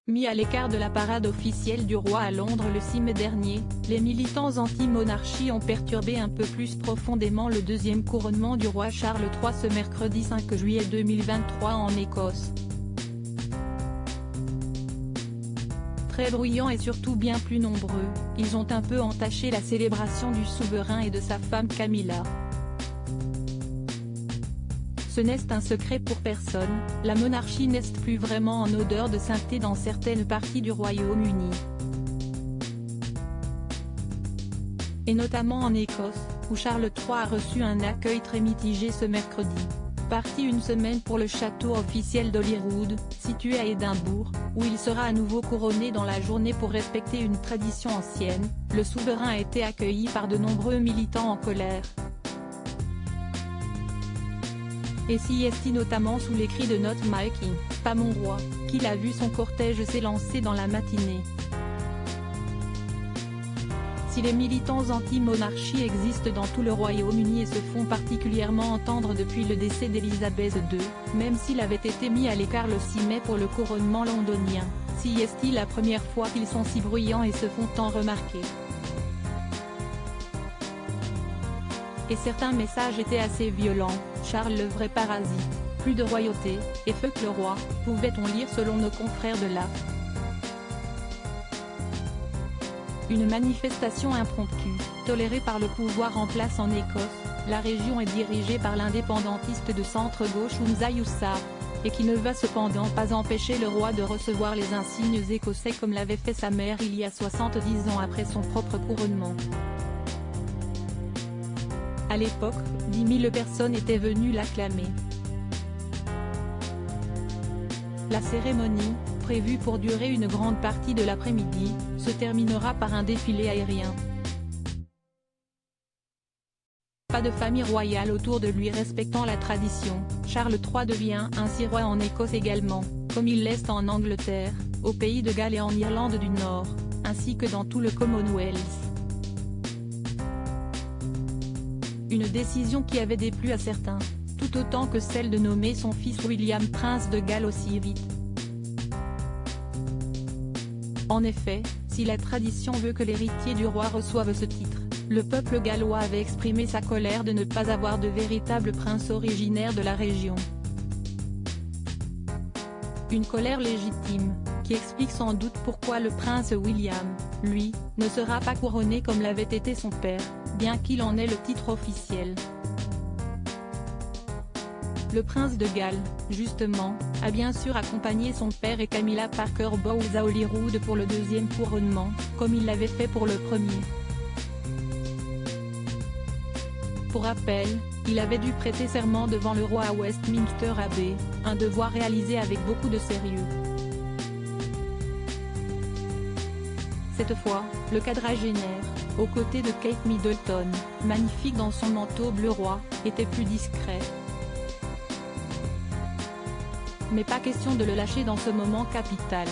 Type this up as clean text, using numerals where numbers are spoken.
Mis à l'écart de la parade officielle du roi à Londres le 6 mai dernier, les militants anti-monarchie ont perturbé un peu plus profondément le deuxième couronnement du roi Charles III ce mercredi 5 juillet 2023 en Écosse. Très bruyants et surtout bien plus nombreux, ils ont un peu entaché la célébration du souverain et de sa femme Camilla. Ce n'est un secret pour personne, la monarchie n'est plus vraiment en odeur de sainteté dans certaines parties du Royaume-Uni. Et notamment en Écosse, où Charles III a reçu un accueil très mitigé ce mercredi. Parti une semaine pour le château officiel d'Holyrood, situé à Édimbourg, où il sera à nouveau couronné dans la journée pour respecter une tradition ancienne, le souverain a été accueilli par de nombreux militants en colère. Et CST notamment sous les cris de Not My King, pas mon roi, qu'il a vu son cortège s'élancer dans la matinée. Si les militants anti-monarchie existent dans tout le Royaume-Uni et se font particulièrement entendre depuis le décès d'Élisabeth II, même s'il avait été mis à l'écart le 6 mai pour le couronnement londonien, c'est la première fois qu'ils sont si bruyants et se font tant remarquer. Et certains messages étaient assez violents. Charles le vrai parasite, plus de royauté, et fuck le roi, pouvait-on lire selon nos confrères de l'AF. Une manifestation impromptue, tolérée par le pouvoir en place en Écosse, la région est dirigée par l'indépendantiste de centre-gauche Humza Yousaf, et qui ne va cependant pas empêcher le roi de recevoir les insignes écossais comme l'avait fait sa mère il y a 70 ans après son propre couronnement. À l'époque, 10 000 personnes étaient venues l'acclamer. La cérémonie, prévue pour durer une grande partie de l'après-midi, se terminera par un défilé aérien. Pas de famille royale autour de lui respectant la tradition, Charles III devient ainsi roi en Écosse également, comme il l'est en Angleterre, au Pays de Galles et en Irlande du Nord, ainsi que dans tout le Commonwealth. Une décision qui avait déplu à certains, tout autant que celle de nommer son fils William prince de Galles aussi vite. En effet, si la tradition veut que l'héritier du roi reçoive ce titre, le peuple gallois avait exprimé sa colère de ne pas avoir de véritable prince originaire de la région. Une colère légitime, qui explique sans doute pourquoi le prince William, lui, ne sera pas couronné comme l'avait été son père, bien qu'il en ait le titre officiel. Le prince de Galles, justement, a bien sûr accompagné son père et Camilla Parker Bowles à Holyrood pour le deuxième couronnement, comme il l'avait fait pour le premier. Pour rappel, il avait dû prêter serment devant le roi à Westminster Abbey, un devoir réalisé avec beaucoup de sérieux. Cette fois, le quadragénaire, aux côtés de Kate Middleton, magnifique dans son manteau bleu roi, était plus discret. Mais pas question de le lâcher dans ce moment capital.